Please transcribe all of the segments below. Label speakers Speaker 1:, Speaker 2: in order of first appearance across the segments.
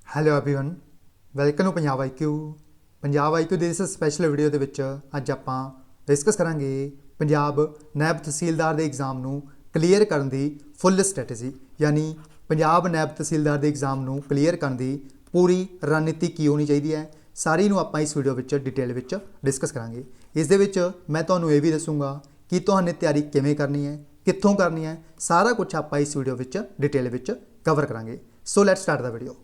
Speaker 1: Hello everyone welcome ਨੂੰ Punjab IQ ਦੇ ਇਸ ਸਪੈਸ਼ਲ ਵੀਡੀਓ ਦੇ ਵਿੱਚ ਅੱਜ ਆਪਾਂ ਡਿਸਕਸ ਕਰਾਂਗੇ ਪੰਜਾਬ ਨਾਇਬ ਤਹਿਸੀਲਦਾਰ ਦੇ ਐਗਜ਼ਾਮ ਨੂੰ ਕਲੀਅਰ ਕਰਨ ਦੀ ਫੁੱਲ ਸਟ੍ਰੈਟਜੀ ਯਾਨੀ ਪੰਜਾਬ ਨਾਇਬ ਤਹਿਸੀਲਦਾਰ ਦੇ ਐਗਜ਼ਾਮ ਨੂੰ ਕਲੀਅਰ ਕਰਨ ਦੀ ਪੂਰੀ ਰਣਨੀਤੀ ਕੀ ਹੋਣੀ ਚਾਹੀਦੀ ਹੈ ਸਾਰੀ ਨੂੰ ਆਪਾਂ ਇਸ ਵੀਡੀਓ ਵਿੱਚ ਡਿਟੇਲ ਵਿੱਚ ਡਿਸਕਸ ਕਰਾਂਗੇ। ਇਸ ਦੇ ਵਿੱਚ ਮੈਂ ਤੁਹਾਨੂੰ ਇਹ ਵੀ ਦੱਸੂਗਾ ਕਿ ਤੁਹਾਨੇ ਤਿਆਰੀ ਕਿਵੇਂ ਕਰਨੀ ਹੈ ਕਿੱਥੋਂ करनी है सारा कुछ आप इस वीडियो में डिटेल में कवर करांगे। सो लैट्स स्टार्ट द वीडियो।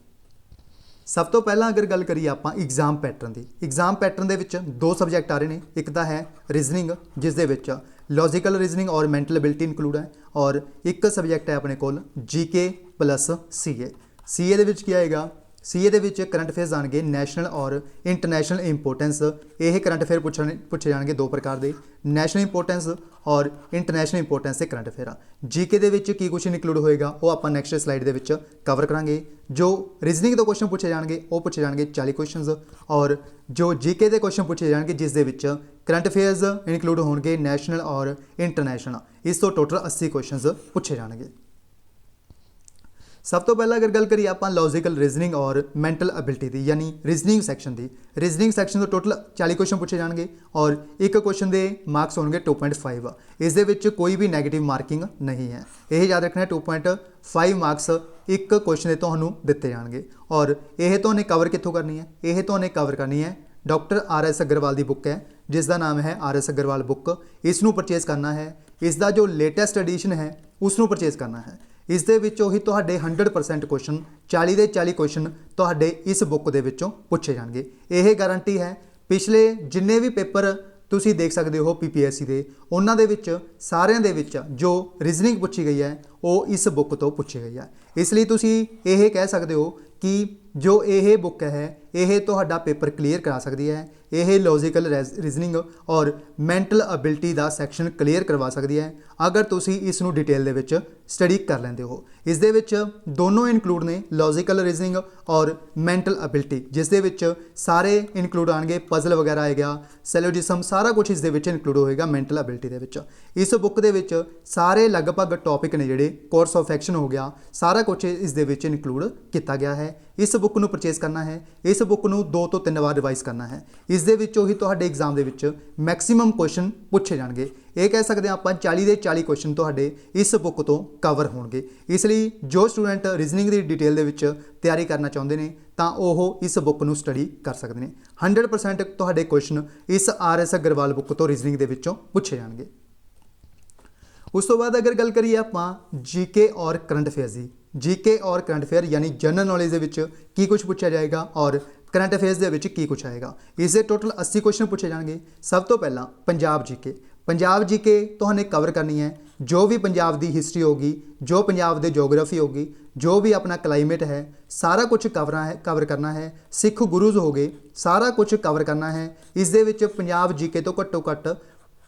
Speaker 1: सब तो पहला अगर गल करिए आप एग्जाम पैटर्न की, एग्जाम पैटर्न के दो सबजैक्ट आ रहे हैं। एक तो है रीजनिंग जिस दे विच लॉजिकल रीजनिंग और मैंटल एबिलिटी इंकलूड है और एक सबजैक्ट है अपने को जीके प्लस सीए। सीए दे विच क्या आएगा, सीए दे विच करंट अफेयर्स आएंगे नैशनल और इंटरनैशनल इंपोर्टेंस। ये करंट अफेयर पूछे जाएंगे दो प्रकार के, नैशनल इंपोर्टेंस और इंटरनैशनल इंपोर्टेंस के करंट अफेयर। जीके दे विच की कुछ इंकलूड होएगा वो आप नैक्सट स्लाइड दे विच कवर करांगे। जो रीजनिंग के क्वेश्चन पूछे जाएंगे वो पूछे जाएंगे 40 क्वेश्चन और जो जीके के क्वेश्चन पूछे जाएंगे जिस दे विच करंट अफेयर्स इंकलूड होंगे नैशनल और इंटरनैशनल। इस तो टोटल 80 क्वेश्चन पूछे जाएंगे। सब तो पहला अगर गल करिए आप लॉजिकल रीजनिंग और मैंटल एबिलिटी की यानी रीजनिंग सैक्शन की। रीजनिंग सैक्शन तो टोटल 40 क्वेश्चन पूछे जाएंगे और एक क्वेश्चन के मार्क्स होंगे 2.5। इस दे विच कोई भी नैगेटिव मार्किंग नहीं है। यह याद रखना है 2.5 मार्क्स एक क्वेश्चन के तुहानूं दिते जाएंगे। और यह तुहानूं कवर कित्थों करनी है, यह तुहानूं कवर करनी है डॉक्टर RS अग्रवाल की बुक है जिसका नाम है RS अग्रवाल बुक। इसनूं परचेज करना है, इसका जो लेटेस्ट एडिशन है उसनूं परचेज करना है। इस दे विचों ही तुहाडे 100% क्वेश्चन 40 के 40 क्वेश्चन तुहाडे इस बुक दे विचों पूछे जाएंगे। यह गारंटी है पिछले जिन्ने भी पेपर तुसी देख सकते हो PPSC के उन्हां दे विच सारियां दे विच जो रीजनिंग पूछी गई है वो इस बुक तो पूछी गई है। इसलिए तुसी यह कह सकते हो कि जो यह बुक है यह तुहाडा पेपर क्लीयर करा सकती है। यह लॉजिकल रीजनिंग और मैंटल एबिलिटी का सैक्शन क्लीयर करवा सकती है अगर तुसी इसनूं डिटेल दे विच स्टडी कर लेंदे हो। इस दे विच दोनों इनकलूड ने लॉजिकल रीजनिंग और मैंटल एबिलिटी जिस दे विच सारे इनकलूड आएंगे, पजल वगैरह आएगा, सैलोजिज्म सारा कुछ इस दे विच इनकलूड होएगा मैंटल एबिलिटी दे विच। इस बुक दे विच सारे लगभग टॉपिक ने जिहड़े कोर्स ऑफ एक्शन हो गया सारा कुछ इस दे विच इनकलूड किया गया है। इस बुक नूं परचेज करना है, इस बुक नूं 2 तो 3 बार रिवाइज करना है। इस दे विचों ही तुहाडे एग्जाम दे विच मैक्सीमम क्वेश्चन पूछे जाएंगे। ये कह सकते हैं आप 40 के 40 क्वेश्चन तुहाडे इस बुक तो कवर होंगे। इसलिए जो स्टूडेंट रीजनिंग की डिटेल दे विच तैयारी करना चाहते हैं तो वह इस बुक नूं स्टडी कर सकते हैं। 100% तुहाडे क्वेश्चन इस RS अग्रवाल बुक तो रीजनिंग दे विचों पूछे जाएंगे। उस तो बाद अगर गल करिए आप जीके और करंट अफेयर्स की, जीके और करंट अफेयर यानी जनरल नॉलेज दे विच की कुछ पूछा जाएगा और करंट अफेयर्स दे विच की कुछ आएगा। इससे टोटल 80 क्वेश्चन पूछे जाएंगे। सब तो पहला पंजाब जीके, पंजाब जीके तुहाने कवर करनी है। जो भी पंजाब की हिस्टरी होगी, जो पंजाब की जोग्राफी होगी, जो भी अपना क्लाइमेट है सारा कुछ कवर करना है। सिख गुरुज हो गए सारा कुछ कवर करना है। इस दे विच पंजाब जीके तो घट्टो घट्ट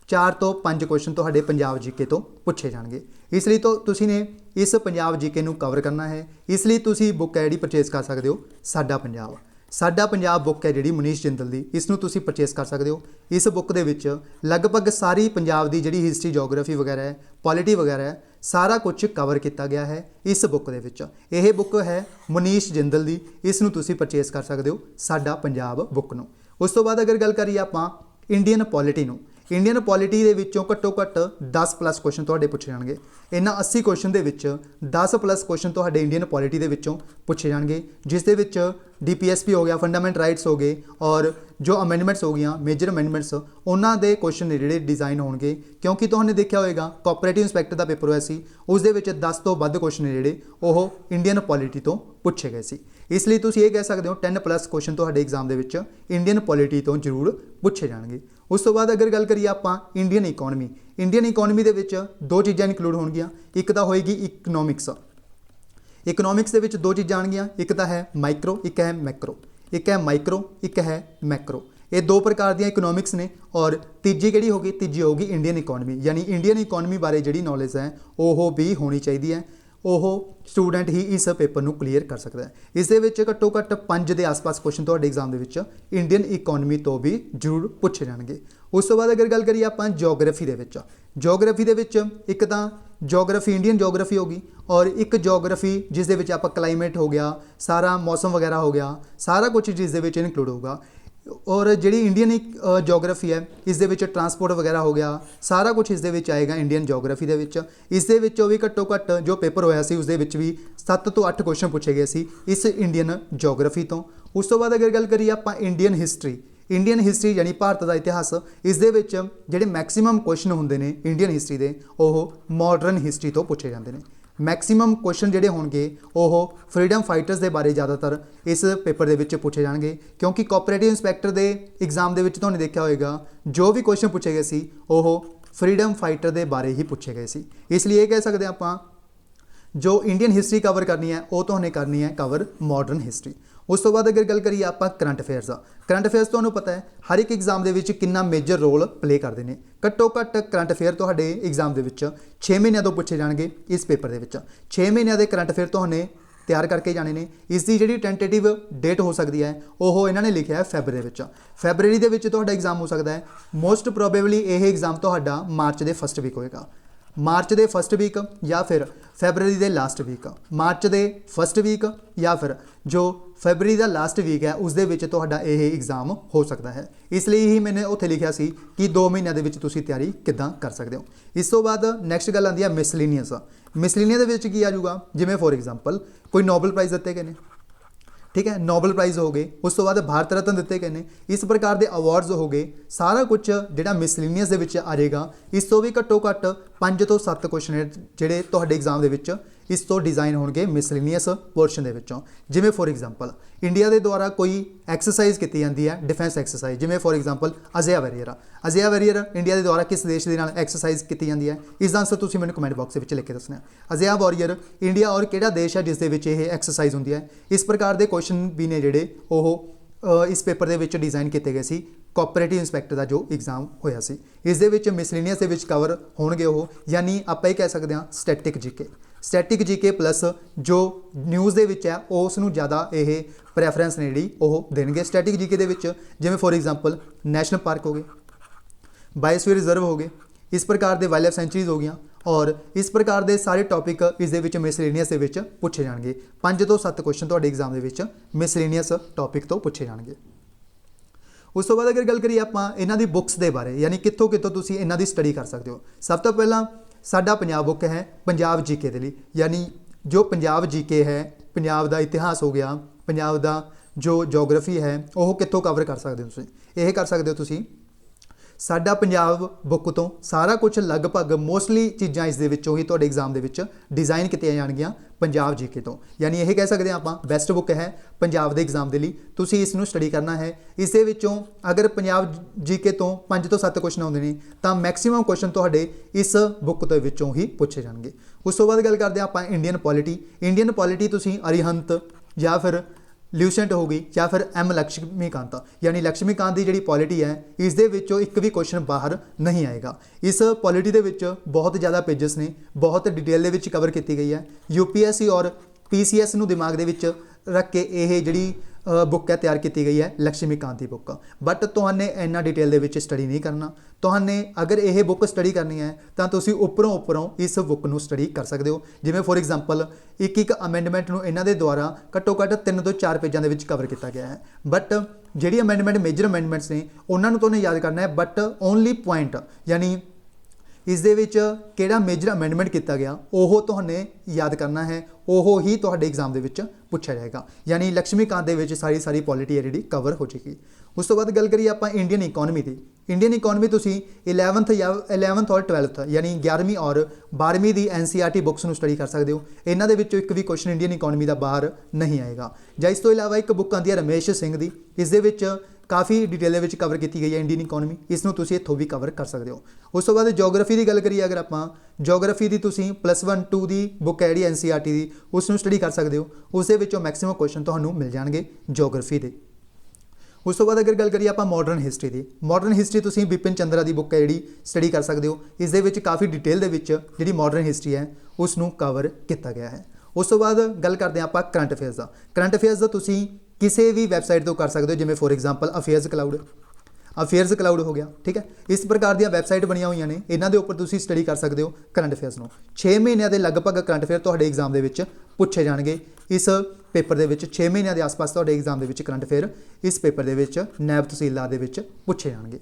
Speaker 1: 4 तो 5 क्वेश्चन तुहाडे पंजाब जीके तो पूछे जाएंगे। इसलिए तो तुसी ने इस पंजाब जीके नूं कवर करना है। इसलिए तुसी बुक है जिहड़ी परचेज कर सकते हो साडा पंजाब बुक है जिहड़ी मनीष जिंदल दी, इसनूं तुसी परचेज कर सकते हो। इस बुक दे विच लगभग सारी पंजाब की जिहड़ी हिस्टरी जोग्राफी वगैरह है, पॉलिटी वगैरह है सारा कुछ कवर किया गया है इस बुक दे विच। यह बुक है मनीष जिंदल दी, इसनूं तुसी परचेज कर सकते हो साडा पंजाब बुक नूं। उस तो बाद अगर गल करिए आप इंडियन पॉलिटी नूं, इंडियन पॉलिटी के विचों घट्टो घट्ट 10 प्लस क्वेश्चन तुहाडे पूछे जाएंगे। इन्हां 80 क्वेश्चन के विच 10 प्लस क्वेश्चन तुहाडे इंडियन पॉलिटी के विचों पूछे जाएंगे जिस दे विच DPSP हो गया, फंडामेंट राइट्स हो गए और जो अमेंडमेंट्स हो गई मेजर अमेंडमेंट्स उन्हां दे क्वेश्चन ने जिहड़े डिज़ाइन होणगे। क्योंकि तुहाने देखा होएगा कोऑपरेटिव इंस्पैक्टर का पेपर होया सी उस दे विच 10 तो वध क्वेश्चन ने जिहड़े ओह इंडियन पॉलिटी तो पूछे गए सी। इसलिए तुसीं ये कह सकते हो 10 प्लस क्वेश्चन तुहाडे exam they which Indian polity तो जरूर पूछे जाएंगे। उस तो बाद अगर गल करिए आप इंडियन इकोनॉमी, इंडियन इकोनॉमी दे विच 2 चीज़ां इंकलूड होणगियां। एक तो होएगी इकनॉमिक्स, इकनॉमिक्स दे विच 2 चीज़ां आउणगियां, एक तो है माइक्रो एक है मैक्रो, एक है माइक्रो एक है मैक्रो। ये 2 प्रकार दी इकनॉमिक्स ने और तीजी किहड़ी होगी, तीजी होगी इंडियन इकोनॉमी यानी इंडियन इकोनॉमी बारे जिहड़ी नॉलेज है वह भी होनी चाहिए है। ਉਹ ਸਟੂਡੈਂਟ ਹੀ ਇਸ ਪੇਪਰ ਨੂੰ ਕਲੀਅਰ ਕਰ ਸਕਦਾ ਹੈ। ਇਸ ਦੇ ਵਿੱਚ ਘੱਟੋ ਘੱਟ 5 ਦੇ ਆਸ-ਪਾਸ ਕੁਐਸਚਨ ਤੁਹਾਡੇ ਐਗਜ਼ਾਮ ਦੇ ਵਿੱਚ ਇੰਡੀਅਨ ਇਕਨੋਮੀ ਤੋਂ ਵੀ ਜ਼ਰੂਰ ਪੁੱਛੇ ਜਾਣਗੇ। ਉਸ ਤੋਂ ਬਾਅਦ ਅਗਰ ਗੱਲ ਕਰੀਏ ਆਪਾਂ ਜੀਓਗ੍ਰਾਫੀ ਦੇ ਵਿੱਚ, ਜੀਓਗ੍ਰਾਫੀ ਦੇ ਵਿੱਚ ਇੱਕ ਤਾਂ ਜੀਓਗ੍ਰਾਫੀ ਇੰਡੀਅਨ ਜੀਓਗ੍ਰਾਫੀ ਹੋ ਗਈ ਔਰ ਇੱਕ ਜੀਓਗ੍ਰਾਫੀ ਜਿਸ ਦੇ ਵਿੱਚ ਆਪਾਂ ਕਲਾਈਮੇਟ ਹੋ ਗਿਆ, ਸਾਰਾ ਮੌਸਮ ਵਗੈਰਾ ਹੋ ਗਿਆ, ਸਾਰਾ ਕੁਝ ਜਿਸ ਦੇ ਵਿੱਚ ਇਨਕਲੂਡ ਹੋਊਗਾ। ਔਰ ਜਿਹੜੀ ਇੰਡੀਅਨ ਜੀਓਗ੍ਰਾਫੀ ਹੈ ਇਸ ਦੇ ਵਿੱਚ ਟਰਾਂਸਪੋਰਟ ਵਗੈਰਾ ਹੋ ਗਿਆ, ਸਾਰਾ ਕੁਝ ਇਸ ਦੇ ਵਿੱਚ ਆਏਗਾ ਇੰਡੀਅਨ ਜੀਓਗ੍ਰਾਫੀ ਦੇ ਵਿੱਚ। ਇਸ ਦੇ ਵਿੱਚੋਂ ਵੀ ਘੱਟੋ ਘੱਟ ਜੋ ਪੇਪਰ ਹੋਇਆ ਸੀ ਉਸ ਦੇ ਵਿੱਚ ਵੀ 7 ਤੋਂ 8 ਕੁਐਸਚਨ ਪੁੱਛੇ ਗਏ ਸੀ ਇਸ ਇੰਡੀਅਨ ਜੀਓਗ੍ਰਾਫੀ ਤੋਂ। ਉਸ ਤੋਂ ਬਾਅਦ ਅਗਰ ਗੱਲ ਕਰੀਏ ਆਪਾਂ ਇੰਡੀਅਨ ਹਿਸਟਰੀ, ਇੰਡੀਅਨ ਹਿਸਟਰੀ ਯਾਨੀ ਭਾਰਤ ਦਾ ਇਤਿਹਾਸ, ਇਸ ਦੇ ਵਿੱਚ ਜਿਹੜੇ ਮੈਕਸਿਮਮ ਕੁਐਸਚਨ ਹੁੰਦੇ ਨੇ ਇੰਡੀਅਨ ਹਿਸਟਰੀ ਦੇ ਉਹ ਮਾਡਰਨ ਹਿਸਟਰੀ ਤੋਂ ਪੁੱਛੇ ਜਾਂਦੇ ਨੇ। ਮੈਕਸਿਮਮ ਕੁਐਸਚਨ ਜਿਹੜੇ ਹੋਣਗੇ ਉਹ ਫਰੀडम ਫਾਈਟਰਸ ਦੇ ਬਾਰੇ ਜ਼ਿਆਦਾਤਰ ਇਸ ਪੇਪਰ ਦੇ ਵਿੱਚ ਪੁੱਛੇ ਜਾਣਗੇ, ਕਿਉਂਕਿ ਕੋਆਪਰੇਟਿਵ ਇੰਸਪੈਕਟਰ ਦੇ ਐਗਜ਼ਾਮ ਦੇ ਵਿੱਚ ਤੁਹਾਨੂੰ ਦੇਖਿਆ ਹੋਏਗਾ ਜੋ ਵੀ ਕੁਐਸਚਨ ਪੁੱਛੇ ਗਏ ਸੀ ਉਹ ਫਰੀडम ਫਾਈਟਰ ਦੇ ਬਾਰੇ ਹੀ ਪੁੱਛੇ ਗਏ ਸੀ। ਇਸ ਲਈ ਇਹ ਕਹਿ ਸਕਦੇ ਆਪਾਂ ਜੋ ਇੰਡੀਅਨ ਹਿਸਟਰੀ ਕਵਰ ਕਰਨੀ ਹੈ ਉਹ ਤੁਹਾਨੂੰ ਕਰਨੀ ਹੈ ਕਵਰ ਮਾਡਰਨ ਹਿਸਟਰੀ। ਉਸ ਤੋਂ ਬਾਅਦ ਅਗਰ ਗੱਲ ਕਰੀਏ ਆਪਾਂ ਕਰੰਟ ਅਫੇਅਰਸ ਦਾ, ਕਰੰਟ ਅਫੇਅਰਸ ਤੁਹਾਨੂੰ ਪਤਾ ਹੈ ਹਰ ਇੱਕ ਐਗਜ਼ਾਮ ਦੇ ਵਿੱਚ ਕਿੰਨਾ ਮੇਜਰ ਰੋਲ ਪਲੇ ਕਰਦੇ ਨੇ। ਘੱਟੋ ਘੱਟ ਕਰੰਟ ਅਫੇਅਰ ਤੁਹਾਡੇ ਐਗਜ਼ਾਮ ਦੇ ਵਿੱਚ 6 ਮਹੀਨਿਆਂ ਤੋਂ ਪੁੱਛੇ ਜਾਣਗੇ। ਇਸ ਪੇਪਰ ਦੇ ਵਿੱਚ 6 ਮਹੀਨਿਆਂ ਦੇ ਕਰੰਟ ਅਫੇਅਰ ਤੁਹਾਨੂੰ ਤਿਆਰ ਕਰਕੇ ਜਾਣੇ ਨੇ। ਇਸ ਦੀ ਜਿਹੜੀ ਟੈਂਟੇਟਿਵ ਡੇਟ ਹੋ ਸਕਦੀ ਹੈ ਉਹ ਇਹਨਾਂ ਨੇ ਲਿਖਿਆ ਹੈ ਫੈਬਰਰੀ ਦੇ ਵਿੱਚ। ਫੈਬਰਰੀ ਦੇ ਵਿੱਚ ਤੁਹਾਡਾ ਐਗਜ਼ਾਮ ਹੋ ਸਕਦਾ ਹੈ। ਮੋਸਟ ਪ੍ਰੋਬੇਬਲੀ ਇਹ ਐਗਜ਼ਾਮ ਤੁਹਾਡਾ ਮਾਰਚ ਦੇ ਫਸਟ ਵੀਕ ਹੋਏਗਾ, ਮਾਰਚ ਦੇ ਫਸਟ ਵੀਕ ਜਾਂ ਫਿਰ ਫੈਬਰਰੀ ਦੇ ਲਾਸਟ ਵੀਕ। ਮਾਰਚ ਦੇ ਫਸਟ ਵੀਕ ਜਾਂ ਫਿਰ ਜੋ ਫੈਬਰਰੀ ਦਾ ਲਾਸਟ ਵੀਕ ਹੈ ਉਸ ਦੇ ਵਿੱਚ ਤੁਹਾਡਾ ਇਹ ਐਗਜ਼ਾਮ ਹੋ ਸਕਦਾ ਹੈ। ਇਸ ਲਈ ਹੀ ਮੈंने ਉੱਥੇ ਲਿਖਿਆ ਸੀ ਕਿ 2 ਮਹੀਨਿਆਂ ਦੇ ਵਿੱਚ ਤੁਸੀਂ ਤਿਆਰੀ ਕਿੱਦਾਂ ਕਰ ਸਕਦੇ ਹੋ। ਇਸ ਤੋਂ ਬਾਅਦ ਨੈਕਸਟ ਗੱਲ ਆਉਂਦੀ ਹੈ ਮਿਸਲੀਨੀਅਸ। ਮਿਸਲੀਨੀਅਸ ਦੇ ਵਿੱਚ ਕੀ ਆ ਜਾਊਗਾ, ਜਿਵੇਂ ਫੋਰ ਐਗਜ਼ਾਮਪਲ ਕੋਈ ਨੋਬਲ ਪ੍ਰਾਈਜ਼ ਦਿੱਤੇ ਗਏ ਨੇ, ठीक है, नोबल प्राइज़ हो गए, उस तो बाद भारत रत्न दिते गए ने, इस प्रकार के अवार्ड्स हो गए, सारा कुछ जिहड़ा मिसलीनियस दे विच आ जाएगा। इस तो भी घट्टो घट्ट 5 तो 7 क्वेश्चन जिहड़े तुहाडे एग्जाम दे विच इस तो डिज़ाइन होणगे मिसलीनियस पोर्शन दे विचों। जिवें फॉर एग्जाम्पल इंडिया के द्वारा कोई एक्सरसाइज की जाती है, डिफेंस एक्सरसाइज, जिवें for example Ajeya warrior. Ajeya warrior India के द्वारा किस देश के नाल एक्सरसाइज की जाती है, इसका आंसर तुसीं मैनूं कमेंट बॉक्स में लिख के दसना। अजया वॉरियर इंडिया और किहड़ा देश है जिस दे विच ये एक्सरसाइज होंदी है। इस प्रकार के क्वेश्चन भी ने जिहड़े ओह इस पेपर के विच डिज़ाइन किए गए सी। कोऑपरेटिव इंस्पैक्टर का जो एग्जाम होया सी इस दे विच मिसलीनियस दे विच कवर होणगे ओह, यानी आपां ये कह सकते हैं static GK, static GK plus जो न्यूज़ दे विच है उस नूं ज़्यादा ये प्रैफरेंस ने जिहड़ी ओह देणगे। स्टैटिक जीके दे विच जिवें फॉर एग्जाम्पल नैशनल पार्क हो गए, बायोस्फीयर रिजर्व हो गए, इस प्रकार के वाइल्ड लाइफ सेंचुरीज हो गई और इस प्रकार के सारे टॉपिक इस दे विच मिसलीनियस दे विच पूछे जाएंगे। 5 तो 7 क्वेश्चन तुहाडे एग्जाम दे विच मिसलीनियस टॉपिक तो पूछे जाएंगे। उस तो बाद अगर गल करिए आपां इन्हां दी बुक्स दे बारे, यानी कित्थों कित्थों तुसीं इन्हां दी स्टडी कर सकते हो। सब तो पहला साडा पंजाब बुक है पंजाब जीके दे लई, यानी जो पंजाब जीके है, पंजाब दा इतिहास हो गया, पंजाब दा जो जोग्राफी है वह कित्थों कवर कर सकते हो तुसीं। यह कर सकते हो तुसीं साडा पंजाब बुक तो सारा कुछ लगभग मोस्टली चीज़ां इस दे विचों ही तुहाडे एग्जाम दे विच डिज़ाइन कीतियां जाणगीआं पंजाब जीके तो, यानी यह कह सकते हैं आपां बेस्ट बुक है पंजाब दे एग्जाम दे लई। तुसीं इसनूं स्टडी करना है। इस दे विचों अगर पंजाब जीके तो 5 तो 7 क्वेश्चन आउंदे ने तां मैक्सीमम क्वेश्चन तुहाडे इस बुक दे विचों ही पूछे जाणगे। उस तो बाद गल करदे आपां इंडियन पॉलिटी। इंडियन पॉलिटी तुसीं अरिहंत या फिर ल्यूसेंट हो गई या फिर एम लक्ष्मीकांत, यानी लक्ष्मीकांत की जी पॉलिटी है इस दे विचों एक भी क्वेश्चन बाहर नहीं आएगा। इस पॉलिटी दे विच बहुत ज़्यादा पेजेस ने, बहुत डिटेल दे विच कवर की गई है। यूपीएससी और पीसीएस नूं दिमाग दे विच रख के यह जी बुक है तैयार की गई है लक्ष्मीकांत की बुक। बट तुहाने इन्ना डिटेल दे विच स्टडी नहीं करना। तुहाने अगर यह बुक स्टडी करनी है तो तुसीं उपरों उपरों इस बुक नूं स्टडी कर सकते हो। जिवें फॉर एग्जाम्पल एक अमेंडमेंट नूं इन्हां दे द्वारा घट्टो घट्ट 3 तो 4 पेजां दे विच कवर किया गया है। बट जिहड़ी अमेंडमेंट मेजर अमेंडमेंट्स ने उन्हां नूं तुहानूं याद करना है, बट ओनली पॉइंट यानी इस दे विच किहड़ा मेजर अमेंडमेंट किया गया वह तुहाने याद करना है, वह ही तुहाडे एग्जाम दे विच पूछा जाएगा। यानी लक्ष्मीकांत दे विच सारी सारी पॉलिटी है जिहड़ी कवर हो जाएगी। उस तो बाद गल करिए आपां इंडियन इकोनॉमी की। इंडियन इकोनॉमी तुसीं 11th और 12th यानी 11वीं और 12वीं की NCERT बुक्स नूं स्टडी कर सकते हो। इन्हां दे विचों एक भी क्वेश्चन इंडियन इकोनॉमी का बाहर नहीं आएगा। जां इस तो इलावा एक बुक आती है रमेश सिंह की, इस दे विच काफ़ी डिटेल में कवर की गई है इंडियन इकोनॉमी, इसनूं तुसीं इत्थों भी कवर कर सकते हो। उस तो बाद जोग्राफी की गल करिए अगर आपां जोग्राफी की तुसीं +1 2 की बुक है जी NCERT की उसनूं स्टडी कर सकते हो। उस दे विचों मैक्सीमम क्वेश्चन तुहानूं मिल जाएंगे जोग्राफी के। ਉਸ ਤੋਂ ਬਾਅਦ ਅਗਰ ਗੱਲ ਕਰੀਏ ਆਪਾਂ ਮਾਡਰਨ ਹਿਸਟਰੀ ਦੀ, ਮਾਡਰਨ ਹਿਸਟਰੀ ਤੁਸੀਂ ਵਿਪਿਨ ਚੰਦਰਾ ਦੀ ਬੁੱਕ ਹੈ ਜਿਹੜੀ ਸਟੱਡੀ ਕਰ ਸਕਦੇ ਹੋ। ਇਸ ਦੇ ਵਿੱਚ ਕਾਫੀ ਡਿਟੇਲ ਦੇ ਵਿੱਚ ਜਿਹੜੀ ਮਾਡਰਨ ਹਿਸਟਰੀ ਹੈ ਉਸ ਨੂੰ ਕਵਰ ਕੀਤਾ ਗਿਆ ਹੈ। ਉਸ ਤੋਂ ਬਾਅਦ ਗੱਲ ਕਰਦੇ ਹਾਂ ਆਪਾਂ ਕਰੰਟ ਅਫੇਅਰਸ ਦਾ। ਕਰੰਟ ਅਫੇਅਰਸ ਦਾ ਤੁਸੀਂ ਕਿਸੇ ਵੀ ਵੈਬਸਾਈਟ ਤੋਂ ਕਰ ਸਕਦੇ ਹੋ, ਜਿਵੇਂ ਫੋਰ ਐਗਜ਼ਾਮਪਲ ਅਫੇਅਰਸ ਕਲਾਊਡ ਹੋ ਗਿਆ, ਠੀਕ ਹੈ। ਇਸ ਪ੍ਰਕਾਰ ਦੀਆਂ ਵੈਬਸਾਈਟ ਬਣੀਆਂ ਹੋਈਆਂ ਨੇ, ਇਹਨਾਂ ਦੇ ਉੱਪਰ ਤੁਸੀਂ ਸਟੱਡੀ ਕਰ ਸਕਦੇ ਹੋ ਕਰੰਟ ਅਫੇਅਰਸ ਨੂੰ। 6 ਮਹੀਨਿਆਂ ਦੇ ਲਗਭਗ ਕਰੰਟ ਅਫੇਅਰ ਤੁਹਾਡੇ ਐਗਜ਼ਾਮ ਦੇ ਵਿੱਚ ਪੁੱਛੇ ਜਾਣਗੇ। ਇਸ ਪੇਪਰ ਦੇ ਵਿੱਚ 6 ਮਹੀਨਿਆਂ ਦੇ ਆਸ-ਪਾਸ ਤੁਹਾਡੇ ਐਗਜ਼ਾਮ ਦੇ ਵਿੱਚ ਕਰੰਟ ਅਫੇਅਰ ਇਸ ਪੇਪਰ ਦੇ ਵਿੱਚ ਨਾਇਬ ਤਹਿਸੀਲਦਾਰ ਦੇ ਵਿੱਚ ਪੁੱਛੇ ਜਾਣਗੇ।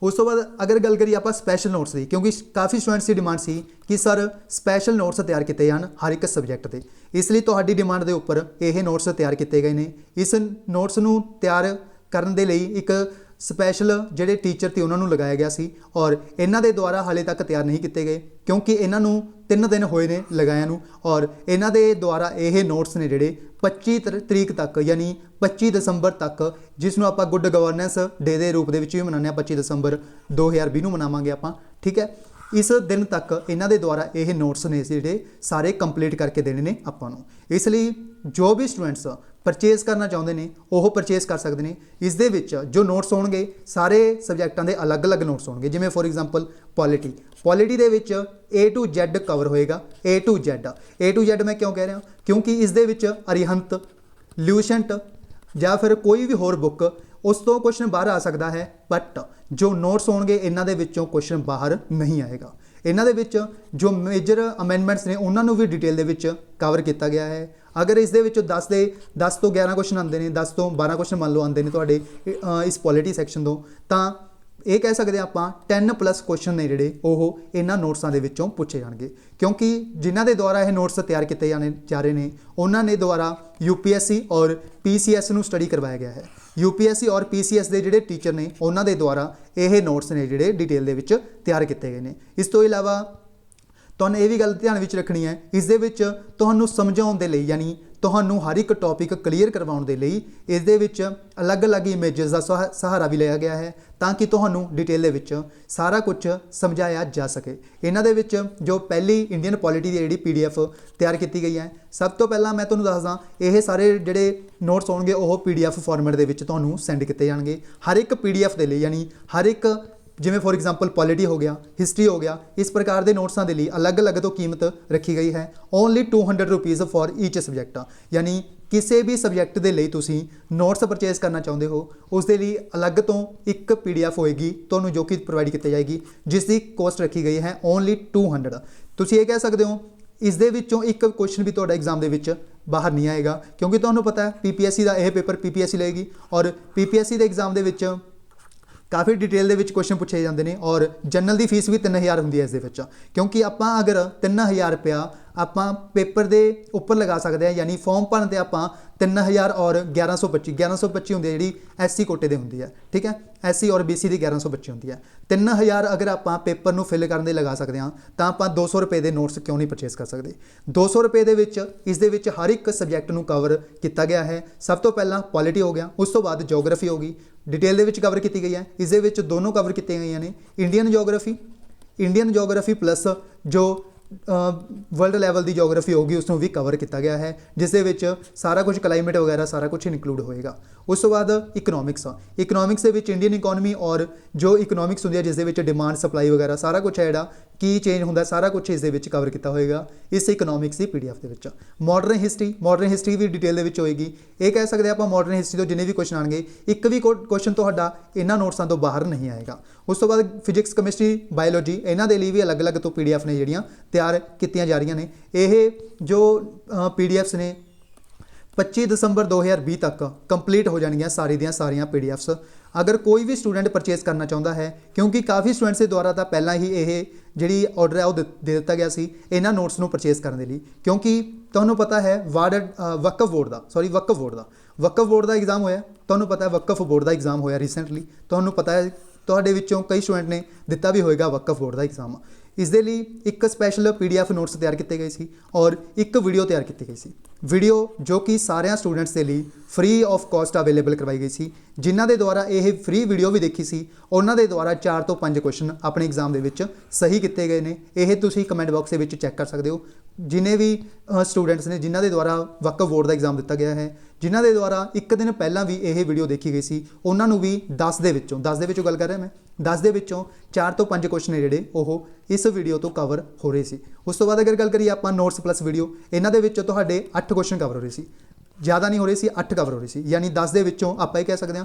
Speaker 1: ਉਸ ਤੋਂ ਬਾਅਦ ਅਗਰ ਗੱਲ ਕਰੀਏ ਆਪਾਂ ਸਪੈਸ਼ਲ ਨੋਟਸ ਦੀ, ਕਿਉਂਕਿ ਕਾਫੀ ਸਟੂਡੈਂਟਸ ਦੀ ਡਿਮਾਂਡ ਸੀ ਕਿ ਸਰ ਸਪੈਸ਼ਲ ਨੋਟਸ ਤਿਆਰ ਕੀਤੇ ਜਾਣ ਹਰ ਇੱਕ ਸਬਜੈਕਟ ਦੇ, ਇਸ ਲਈ ਤੁਹਾਡੀ ਡਿਮਾਂਡ ਦੇ ਉੱਪਰ ਇਹ ਨੋਟਸ ਤਿਆਰ ਕੀਤੇ ਗਏ ਨੇ। ਇਸ ਨੋਟਸ ਨੂੰ ਤਿਆਰ ਕਰਨ ਦੇ ਲਈ ਇੱਕ ਸਪੈਸ਼ਲ ਜਿਹੜੇ ਟੀਚਰ ਤੇ ਉਹਨਾਂ ਨੂੰ ਲਗਾਇਆ ਗਿਆ ਸੀ, ਔਰ ਇਹਨਾਂ ਦੇ ਦੁਆਰਾ ਹਾਲੇ ਤੱਕ ਤਿਆਰ ਨਹੀਂ ਕੀਤੇ ਗਏ ਕਿਉਂਕਿ ਇਹਨਾਂ ਨੂੰ 3 ਦਿਨ ਹੋਏ ਨੇ ਲਗਾਇਆ ਨੂੰ, ਔਰ ਇਹਨਾਂ ਦੇ ਦੁਆਰਾ ਇਹ ਨੋਟਸ ਨੇ ਜਿਹੜੇ 25 ਤਰੀਕ ਤੱਕ ਯਾਨੀ 25 ਦਸੰਬਰ ਤੱਕ, ਜਿਸ ਨੂੰ ਆਪਾਂ ਗੁੱਡ ਗਵਰਨੈਂਸ ਡੇ ਦੇ ਰੂਪ ਦੇ ਵਿੱਚ ਵੀ ਮਨਾਉਂਦੇ ਹਾਂ, 25 ਦਸੰਬਰ 2020 ਨੂੰ ਮਨਾਵਾਂਗੇ ਆਪਾਂ, ਠੀਕ ਹੈ। ਇਸ ਦਿਨ ਤੱਕ ਇਹਨਾਂ ਦੇ ਦੁਆਰਾ ਇਹ ਨੋਟਸ ਨੇ ਜਿਹੜੇ ਸਾਰੇ ਕੰਪਲੀਟ ਕਰਕੇ ਦੇਣੇ ਨੇ ਆਪਾਂ ਨੂੰ। ਇਸ ਲਈ ਜੋ ਵੀ ਸਟੂਡੈਂਟਸ ਪਰਚੇਸ ਕਰਨਾ ਚਾਹੁੰਦੇ ਨੇ ਉਹ ਪਰਚੇਸ ਕਰ ਸਕਦੇ ਨੇ। ਇਸ ਦੇ ਵਿੱਚ ਜੋ ਨੋਟਸ ਹੋਣਗੇ ਸਾਰੇ ਸਬਜੈਕਟਾਂ ਦੇ ਅਲੱਗ-ਅਲੱਗ ਨੋਟਸ ਹੋਣਗੇ, ਜਿਵੇਂ ਫੋਰ ਐਗਜ਼ਾਮਪਲ ਪੋਲਿਟੀ ਦੇ ਵਿੱਚ A to Z ਕਵਰ ਹੋਏਗਾ। A to Z ਮੈਂ ਕਿਉਂ ਕਹਿ ਰਿਹਾ, ਕਿਉਂਕਿ ਇਸ ਦੇ ਵਿੱਚ ਅਰਿਹੰਤ, ਲਿਊਸ਼ੈਂਟ ਜਾਂ ਫਿਰ ਕੋਈ ਵੀ ਹੋਰ ਬੁੱਕ ਉਸ ਤੋਂ ਕੁਐਸਚਨ ਬਾਹਰ ਆ ਸਕਦਾ ਹੈ, ਬਟ ਜੋ ਨੋਟਸ ਹੋਣਗੇ ਇਹਨਾਂ ਦੇ ਵਿੱਚੋਂ ਕੁਐਸਚਨ ਬਾਹਰ ਨਹੀਂ ਆਏਗਾ। ਇਹਨਾਂ ਦੇ ਵਿੱਚ ਜੋ ਮੇਜਰ ਅਮੈਂਡਮੈਂਟਸ ਨੇ ਉਹਨਾਂ ਨੂੰ ਵੀ ਡਿਟੇਲ ਦੇ ਵਿੱਚ ਕਵਰ ਕੀਤਾ ਗਿਆ ਹੈ। ਅਗਰ ਇਸ ਦੇ ਵਿੱਚੋਂ 10 ਤੋਂ 11 ਕੁਐਸਚਨ ਆਉਂਦੇ ਨੇ, 10 ਤੋਂ 12 ਕੁਐਸਚਨ ਮੰਨ ਲਓ ਆਉਂਦੇ ਨੇ ਤੁਹਾਡੇ ਇਸ ਪੋਲਿਟੀ ਸੈਕਸ਼ਨ ਤੋਂ, ਤਾਂ ਇਹ ਕਹਿ ਸਕਦੇ ਆਪਾਂ 10+ ਕੁਐਸਚਨ ਨੇ ਜਿਹੜੇ ਉਹ ਇਹਨਾਂ ਨੋਟਸਾਂ ਦੇ ਵਿੱਚੋਂ ਪੁੱਛੇ ਜਾਣਗੇ, ਕਿਉਂਕਿ ਜਿਨ੍ਹਾਂ ਦੇ ਦੁਆਰਾ ਇਹ ਨੋਟਸ ਤਿਆਰ ਕੀਤੇ ਜਾ ਰਹੇ ਨੇ ਉਹਨਾਂ ਨੇ ਦੁਆਰਾ UPSC ਔਰ PCS ਨੂੰ ਸਟੱਡੀ ਕਰਵਾਇਆ ਗਿਆ ਹੈ। UPSC ਔਰ PCS ਦੇ ਜਿਹੜੇ ਟੀਚਰ ਨੇ ਉਹਨਾਂ ਦੇ ਦੁਆਰਾ ਇਹ ਨੋਟਸ ਨੇ ਜਿਹੜੇ ਡਿਟੇਲ ਦੇ ਵਿੱਚ ਤਿਆਰ ਕੀਤੇ ਗਏ ਨੇ। ਇਸ ਤੋਂ ਇਲਾਵਾ ਤੁਹਾਨੂੰ ਇਹ ਵੀ ਗੱਲ ਧਿਆਨ ਵਿੱਚ ਰੱਖਣੀ ਹੈ, ਇਸ ਦੇ ਵਿੱਚ ਤੁਹਾਨੂੰ ਸਮਝਾਉਣ ਦੇ ਲਈ ਯਾਨੀ ਤੁਹਾਨੂੰ ਹਰ ਇੱਕ ਟੌਪਿਕ ਕਲੀਅਰ ਕਰਵਾਉਣ ਦੇ ਲਈ ਇਸ ਦੇ ਵਿੱਚ ਅਲੱਗ-ਅਲੱਗ ਇਮੇਜਸ ਦਾ ਸਹਾਰਾ ਵੀ ਲਿਆ ਗਿਆ ਹੈ, ਤਾਂ ਕਿ ਤੁਹਾਨੂੰ ਡਿਟੇਲ ਦੇ ਵਿੱਚ ਸਾਰਾ ਕੁਝ ਸਮਝਾਇਆ ਜਾ ਸਕੇ। ਇਹਨਾਂ ਦੇ ਵਿੱਚ ਜੋ ਪਹਿਲੀ ਇੰਡੀਅਨ ਪੋਲਿਟੀ ਦੀ ਜਿਹੜੀ PDF ਤਿਆਰ ਕੀਤੀ ਗਈ ਹੈ, ਸਭ ਤੋਂ ਪਹਿਲਾਂ ਮੈਂ ਤੁਹਾਨੂੰ ਦੱਸਦਾ ਇਹ ਸਾਰੇ ਜਿਹੜੇ ਨੋਟਸ ਹੋਣਗੇ ਉਹ PDF ਫਾਰਮੈਟ ਦੇ ਵਿੱਚ ਤੁਹਾਨੂੰ ਸੈਂਡ ਕੀਤੇ ਜਾਣਗੇ। ਹਰ ਇੱਕ PDF ਦੇ ਲਈ ਯਾਨੀ ਹਰ ਇੱਕ, ਜਿਵੇਂ ਫੋਰ ਐਗਜ਼ਾਮਪਲ ਪੋਲਿਟੀ ਹੋ ਗਿਆ, ਹਿਸਟਰੀ ਹੋ ਗਿਆ, ਇਸ ਪ੍ਰਕਾਰ ਦੇ ਨੋਟਸਾਂ ਦੇ ਲਈ ਅਲੱਗ-ਅਲੱਗ ਤੋਂ ਕੀਮਤ ਰੱਖੀ ਗਈ ਹੈ। ਓਨਲੀ 200 ਰੁਪੀਜ਼ ਫॉर ਈਚ ਸਬਜੈਕਟ, ਯਾਨੀ ਕਿਸੇ ਵੀ ਸਬਜੈਕਟ ਦੇ ਲਈ ਤੁਸੀਂ ਨੋਟਸ ਪਰਚੇਸ ਕਰਨਾ ਚਾਹੁੰਦੇ ਹੋ ਉਸ ਦੇ ਲਈ ਅਲੱਗ ਤੋਂ ਇੱਕ PDF ਹੋਏਗੀ ਤੁਹਾਨੂੰ ਜੋ ਕਿ ਪ੍ਰੋਵਾਈਡ ਕੀਤੀ ਜਾਏਗੀ, ਜਿਸ ਦੀ ਕੋਸਟ ਰੱਖੀ ਗਈ ਹੈ ਓਨਲੀ 200। ਤੁਸੀਂ ਇਹ ਕਹਿ ਸਕਦੇ ਹੋ ਇਸ ਦੇ ਵਿੱਚੋਂ ਇੱਕ ਕੁਐਸਚਨ ਵੀ ਤੁਹਾਡਾ ਐਗਜ਼ਾਮ ਦੇ ਵਿੱਚ ਬਾਹਰ ਨਹੀਂ ਆਏਗਾ, ਕਿਉਂਕਿ ਤੁਹਾਨੂੰ ਪਤਾ ਹੈ PPSC ਦਾ ਇਹ ਪੇਪਰ PPSC ਲਏਗੀ, ਔਰ PPSC ਦੇ ਐਗਜ਼ਾਮ ਦੇ ਵਿੱਚ ਕਾਫੀ ਡਿਟੇਲ ਦੇ ਵਿੱਚ ਕੁਐਸਚਨ ਪੁੱਛੇ ਜਾਂਦੇ ਨੇ, ਔਰ ਜਨਰਲ ਦੀ ਫੀਸ ਵੀ 3000 ਹੁੰਦੀ ਹੈ ਇਸ ਦੇ ਵਿੱਚ, ਕਿਉਂਕਿ ਆਪਾਂ ਅਗਰ 3000 ਰੁਪਇਆ ਆਪਾਂ ਪੇਪਰ ਦੇ ਉੱਪਰ ਲਗਾ ਸਕਦੇ ਹਾਂ, ਯਾਨੀ ਫਾਰਮ ਭਰਨ ਤੇ ਆਪਾਂ 3000 ਔਰ 1125 ਹੁੰਦੀ ਹੈ ਜਿਹੜੀ SC ਕੋਟੇ ਦੇ ਹੁੰਦੀ ਹੈ, ਠੀਕ ਹੈ। SC ਔਰ BC ਦੀ 1125 ਹੁੰਦੀ ਹੈ। 3000 ਅਗਰ ਆਪਾਂ ਪੇਪਰ ਨੂੰ ਫਿਲ ਕਰਨ ਦੇ ਲਗਾ ਸਕਦੇ ਹਾਂ ਤਾਂ ਆਪਾਂ 200 ਰੁਪਏ ਦੇ ਨੋਟਸ ਕਿਉਂ ਨਹੀਂ ਪਰਚੇਸ ਕਰ ਸਕਦੇ। 200 ਰੁਪਏ ਦੇ ਵਿੱਚ ਇਸ ਦੇ ਵਿੱਚ ਹਰ ਇੱਕ ਸਬਜੈਕਟ ਨੂੰ ਕਵਰ ਕੀਤਾ ਗਿਆ ਹੈ। ਸਭ ਤੋਂ ਪਹਿਲਾਂ ਪੋਲਿਟੀ ਹੋ ਗਿਆ, ਉਸ ਤੋਂ ਬਾਅਦ ਜਿਓਗ੍ਰਾਫੀ ਹੋ ਗਈ, ਡਿਟੇਲ ਦੇ ਵਿੱਚ ਕਵਰ ਕੀਤੀ ਗਈ ਹੈ। ਇਸ ਦੇ ਵਿੱਚ ਦੋਨੋਂ ਕਵਰ ਕੀਤੀਆਂ ਗਈਆਂ ਨੇ, ਇੰਡੀਅਨ ਜਿਓਗ੍ਰਾਫੀ ਪਲੱਸ ਜੋ ਵਰਲਡ ਲੈਵਲ ਦੀ ਜਿਓਗ੍ਰਾਫੀ ਹੋਗੀ ਉਸ ਨੂੰ ਵੀ ਕਵਰ ਕੀਤਾ ਗਿਆ ਹੈ, ਜਿਸ ਦੇ ਵਿੱਚ ਸਾਰਾ ਕੁਝ ਕਲਾਈਮੇਟ ਵਗੈਰਾ ਸਾਰਾ ਕੁਝ ਇਨਕਲੂਡ ਹੋਏਗਾ। ਉਸ ਤੋਂ ਬਾਅਦ ਇਕਨੋਮਿਕਸ ਦੇ ਵਿੱਚ ਇੰਡੀਅਨ ਇਕਨੋਮੀ ਔਰ ਜੋ ਇਕਨੋਮਿਕਸ ਹੁੰਦੀ ਹੈ ਜਿਸ ਦੇ ਵਿੱਚ ਡਿਮਾਂਡ ਸਪਲਾਈ ਵਗੈਰਾ ਸਾਰਾ ਕੁਝ ਹੈ ਜਿਹੜਾ ਕੀ ਚੇਂਜ ਹੁੰਦਾ ਸਾਰਾ ਕੁਝ ਇਸ ਦੇ ਵਿੱਚ ਕਵਰ ਕੀਤਾ ਹੋਏਗਾ ਇਸ ਇਕਨੋਮਿਕਸ ਦੀ PDF ਦੇ ਵਿੱਚ। ਮਾਡਰਨ ਹਿਸਟਰੀ ਵੀ ਡਿਟੇਲ ਦੇ ਵਿੱਚ ਹੋਏਗੀ। ਇਹ ਕਹਿ ਸਕਦੇ ਆਪਾਂ ਮਾਡਰਨ ਹਿਸਟਰੀ ਤੋਂ ਜਿੰਨੇ ਵੀ ਕੁਐਸਚਨ ਆਣਗੇ ਇੱਕ ਵੀ ਕੁਐਸਚਨ ਤੁਹਾਡਾ ਇਹਨਾਂ ਨੋਟਸਾਂ ਤੋਂ ਬਾਹਰ ਨਹੀਂ ਆਏਗਾ। ਉਸ ਤੋਂ ਬਾਅਦ ਫਿਜ਼ਿਕਸ, ਕੈਮਿਸਟਰੀ, ਬਾਇਓਲੋਜੀ ਇਹਨਾਂ ਦੇ ਲਈ ਵੀ ਅਲੱਗ-ਅਲੱਗ ਤੋਂ PDF ਨੇ ਜਿਹੜੀਆਂ ਤਿਆਰ ਕੀਤੀਆਂ ਜਾ ਰਹੀਆਂ ਨੇ। ਇਹ ਜੋ PDFs ਨੇ 25 ਦਸੰਬਰ 2020 ਤੱਕ ਕੰਪਲੀਟ ਹੋ ਜਾਣਗੀਆਂ ਸਾਰੀ ਦੀਆਂ ਸਾਰੀਆਂ PDFs। ਅਗਰ ਕੋਈ ਵੀ ਸਟੂਡੈਂਟ ਪਰਚੇਸ ਕਰਨਾ ਚਾਹੁੰਦਾ ਹੈ, ਕਿਉਂਕਿ ਕਾਫੀ ਸਟੂਡੈਂਟਸ ਦੇ ਦੁਆਰਾ ਤਾਂ ਪਹਿਲਾਂ ਹੀ ਇਹ ਜਿਹੜੀ ਆਰਡਰ ਹੈ ਉਹ ਦੇ ਦਿੱਤਾ ਗਿਆ ਸੀ ਇਹਨਾਂ ਨੋਟਸ ਨੂੰ ਪਰਚੇਸ ਕਰਨ ਦੇ ਲਈ, ਕਿਉਂਕਿ ਤੁਹਾਨੂੰ ਪਤਾ ਹੈ ਵਕਫ ਬੋਰਡ ਦਾ ਐਗਜ਼ਾਮ ਹੋਇਆ। ਤੁਹਾਨੂੰ ਪਤਾ ਹੈ ਵਕਫ ਬੋਰਡ ਦਾ ਐਗਜ਼ਾਮ ਹੋਇਆ ਰੀਸੈਂਟਲੀ, ਤੁਹਾਨੂੰ ਪਤਾ ਹੈ ਤੁਹਾਡੇ ਵਿੱਚੋਂ ਕਈ ਸਟੂਡੈਂਟ ਨੇ ਦਿੱਤਾ ਵੀ ਹੋਏਗਾ ਵਕਫ ਬੋਰਡ ਦਾ ਐਗਜ਼ਾਮ। ਇਸ ਦੇ ਲਈ ਇੱਕ ਸਪੈਸ਼ਲ PDF ਨੋਟਸ ਤਿਆਰ ਕੀਤੇ ਗਏ ਸੀ ਔਰ ਇੱਕ ਵੀਡੀਓ ਤਿਆਰ ਕੀਤੀ ਗਈ ਸੀ, ਵੀਡੀਓ ਜੋ ਕਿ ਸਾਰਿਆਂ ਸਟੂਡੈਂਟਸ ਦੇ ਲਈ ਫ੍ਰੀ ਆਫ ਕਾਸਟ ਅਵੇਲੇਬਲ ਕਰਵਾਈ ਗਈ ਸੀ। ਜਿਨ੍ਹਾਂ ਦੇ ਦੁਆਰਾ ਇਹ ਫ੍ਰੀ ਵੀਡੀਓ ਵੀ ਦੇਖੀ ਸੀ ਉਹਨਾਂ ਦੇ ਦੁਆਰਾ 4 ਤੋਂ 5 ਕੁਐਸਚਨ ਆਪਣੇ ਐਗਜ਼ਾਮ ਦੇ ਵਿੱਚ ਸਹੀ ਕੀਤੇ ਗਏ ਨੇ। ਇਹ ਤੁਸੀਂ ਕਮੈਂਟ ਬਾਕਸ ਦੇ ਵਿੱਚ ਚੈੱਕ ਕਰ ਸਕਦੇ ਹੋ। ਜਿਨੇ ਵੀ ਸਟੂਡੈਂਟਸ ਨੇ ਜਿਨ੍ਹਾਂ ਦੇ ਦੁਆਰਾ ਵਕਫ ਬੋਰਡ ਦਾ ਐਗਜ਼ਾਮ ਦਿੱਤਾ ਗਿਆ ਹੈ, ਜਿਨ੍ਹਾਂ ਦੇ ਦੁਆਰਾ ਇੱਕ ਦਿਨ ਪਹਿਲਾਂ ਵੀ ਇਹ ਵੀਡੀਓ ਦੇਖੀ ਗਈ ਸੀ, ਉਹਨਾਂ ਨੂੰ ਵੀ 10 ਦੇ ਵਿੱਚੋਂ ਗੱਲ ਕਰ ਰਿਹਾ ਮੈਂ, 10 ਦੇ ਵਿੱਚੋਂ 4 ਤੋਂ 5 ਕੁਐਸਚਨ ਨੇ ਜਿਹੜੇ ਉਹ ਇਸ ਵੀਡੀਓ ਤੋਂ ਕਵਰ ਹੋ ਰਹੇ ਸੀ। ਉਸ ਤੋਂ ਬਾਅਦ ਅਗਰ ਗੱਲ ਕਰੀਏ ਆਪਾਂ ਨੋਟਸ ਪਲੱਸ ਵੀਡੀਓ, ਇਹਨਾਂ ਦੇ ਵਿੱਚੋਂ ਤੁਹਾਡੇ 8 ਕੁਐਸਚਨ ਕਵਰ ਹੋ ਰਹੇ ਸੀ, ज़्यादा नहीं हो रही सी, 8 कवर हो रही सी, यानी 10 ਦੇ ਵਿੱਚੋਂ ਆਪਾਂ ਇਹ ਕਹਿ ਸਕਦੇ ਹਾਂ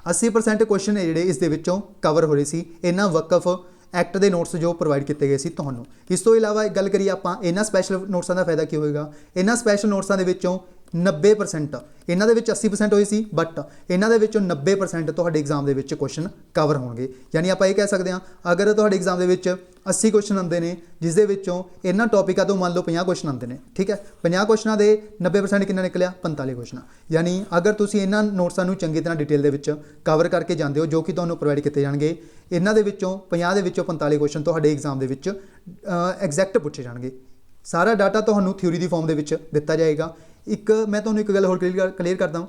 Speaker 1: 80% ਕੁਐਸਚਨ ਨੇ ਜਿਹੜੇ ਇਸ ਦੇ ਵਿੱਚੋਂ ਕਵਰ ਹੋ ਰਹੇ ਸੀ ਇਹਨਾਂ ਵਕਫ ਐਕਟ ਦੇ ਨੋਟਸ ਜੋ ਪ੍ਰੋਵਾਈਡ ਕੀਤੇ ਗਏ ਸੀ ਤੁਹਾਨੂੰ। ਇਸ ਤੋਂ ਇਲਾਵਾ ਇੱਕ ਗੱਲ ਕਰੀਏ ਆਪਾਂ ਇਹਨਾਂ ਸਪੈਸ਼ਲ ਨੋਟਸਾਂ ਦਾ ਫਾਇਦਾ ਕੀ ਹੋਏਗਾ। ਇਹਨਾਂ ਸਪੈਸ਼ਲ ਨੋਟਸਾਂ ਦੇ ਵਿੱਚੋਂ 90%, ਇਹਨਾਂ ਦੇ ਵਿੱਚ 80% ਹੋਈ ਸੀ, ਬਟ ਇਹਨਾਂ ਦੇ ਵਿੱਚੋਂ 90% ਤੁਹਾਡੇ ਐਗਜ਼ਾਮ ਦੇ ਵਿੱਚ ਕੁਐਸਚਨ ਕਵਰ ਹੋਣਗੇ। ਯਾਨੀ ਆਪਾਂ ਇਹ ਕਹਿ ਸਕਦੇ ਹਾਂ ਅਗਰ ਤੁਹਾਡੇ ਐਗਜ਼ਾਮ ਦੇ ਵਿੱਚ 80 ਕੁਐਸਚਨ ਆਉਂਦੇ ਨੇ, ਜਿਸ ਦੇ ਵਿੱਚੋਂ ਇਹਨਾਂ ਟੌਪਿਕਾਂ ਤੋਂ ਮੰਨ ਲਓ 50 ਕੁਐਸਚਨ ਆਉਂਦੇ ਨੇ, ਠੀਕ ਹੈ, 50 ਕੁਐਸਚਨਾਂ ਦੇ 90% ਕਿੰਨਾ ਨਿਕਲਿਆ, 45 ਕੁਐਸਚਨ। ਯਾਨੀ ਅਗਰ ਤੁਸੀਂ ਇਹਨਾਂ ਨੋਟਸਾਂ ਨੂੰ ਚੰਗੀ ਤਰ੍ਹਾਂ ਡਿਟੇਲ ਦੇ ਵਿੱਚ ਕਵਰ ਕਰਕੇ ਜਾਂਦੇ ਹੋ, ਜੋ ਕਿ ਤੁਹਾਨੂੰ ਪ੍ਰੋਵਾਈਡ ਕੀਤੇ ਜਾਣਗੇ, ਇਹਨਾਂ ਦੇ ਵਿੱਚੋਂ 50 ਦੇ ਵਿੱਚੋਂ 45 ਕੁਐਸਚਨ ਤੁਹਾਡੇ ਐਗਜ਼ਾਮ ਦੇ ਵਿੱਚ ਐਗਜ਼ੈਕਟ ਪੁੱਛੇ ਜਾਣਗੇ। ਸਾਰਾ ਡਾਟਾ ਤੁਹਾਨੂੰ ਥਿਊਰੀ ਦੀ ਫਾਰਮ ਦੇ ਵਿੱਚ ਦਿੱਤਾ ਜਾਏਗਾ। ਇੱਕ ਮੈਂ ਤੁਹਾਨੂੰ ਇੱਕ ਗੱਲ ਹੋਰ ਕਲੀਅਰ ਕਰਦਾ,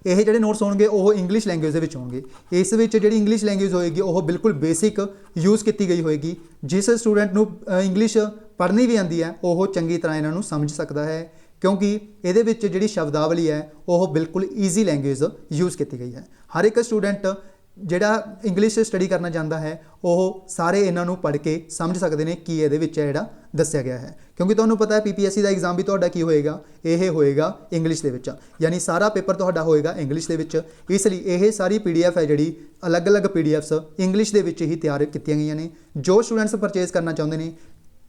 Speaker 1: ਇਹ ਜਿਹੜੇ ਨੋਟਸ ਹੋਣਗੇ ਉਹ ਇੰਗਲਿਸ਼ ਲੈਂਗੁਏਜ ਦੇ ਵਿੱਚ ਹੋਣਗੇ। ਇਸ ਵਿੱਚ ਜਿਹੜੀ ਇੰਗਲਿਸ਼ ਲੈਂਗੁਏਜ ਹੋਏਗੀ ਉਹ ਬਿਲਕੁਲ ਬੇਸਿਕ ਯੂਜ਼ ਕੀਤੀ ਗਈ ਹੋਏਗੀ। ਜਿਸ ਸਟੂਡੈਂਟ ਨੂੰ ਇੰਗਲਿਸ਼ ਪੜ੍ਹਨੀ ਵੀ ਆਉਂਦੀ ਹੈ ਉਹ ਚੰਗੀ ਤਰ੍ਹਾਂ ਇਹਨਾਂ ਨੂੰ ਸਮਝ ਸਕਦਾ ਹੈ, ਕਿਉਂਕਿ ਇਹਦੇ ਵਿੱਚ ਜਿਹੜੀ ਸ਼ਬਦਾਵਲੀ ਹੈ ਉਹ ਬਿਲਕੁਲ ਈਜ਼ੀ ਲੈਂਗੁਏਜ ਯੂਜ਼ ਕੀਤੀ ਗਈ ਹੈ। ਹਰ ਇੱਕ ਸਟੂਡੈਂਟ ਜਿਹੜਾ ਇੰਗਲਿਸ਼ ਸਟੱਡੀ ਕਰਨਾ ਚਾਹੁੰਦਾ ਹੈ ਉਹ ਸਾਰੇ ਇਹਨਾਂ ਨੂੰ ਪੜ੍ਹ ਕੇ ਸਮਝ ਸਕਦੇ ਨੇ ਕਿ ਇਹਦੇ ਵਿੱਚ ਜਿਹੜਾ ਦੱਸਿਆ ਗਿਆ ਹੈ, ਕਿਉਂਕਿ ਤੁਹਾਨੂੰ ਪਤਾ ਹੈ PPSC ਦਾ ਐਗਜ਼ਾਮ ਵੀ ਤੁਹਾਡਾ ਕੀ ਹੋਏਗਾ, ਇਹ ਹੋਏਗਾ ਇੰਗਲਿਸ਼ ਦੇ ਵਿੱਚ, ਯਾਨੀ ਸਾਰਾ ਪੇਪਰ ਤੁਹਾਡਾ ਹੋਏਗਾ ਇੰਗਲਿਸ਼ ਦੇ ਵਿੱਚ। ਇਸ ਲਈ ਇਹ ਸਾਰੀ PDF ਹੈ ਜਿਹੜੀ ਅਲੱਗ-ਅਲੱਗ PDFs ਇੰਗਲਿਸ਼ ਦੇ ਵਿੱਚ ਹੀ ਤਿਆਰ ਕੀਤੀਆਂ ਗਈਆਂ ਨੇ। ਜੋ ਸਟੂਡੈਂਟਸ ਪਰਚੇਜ਼ ਕਰਨਾ ਚਾਹੁੰਦੇ ਨੇ,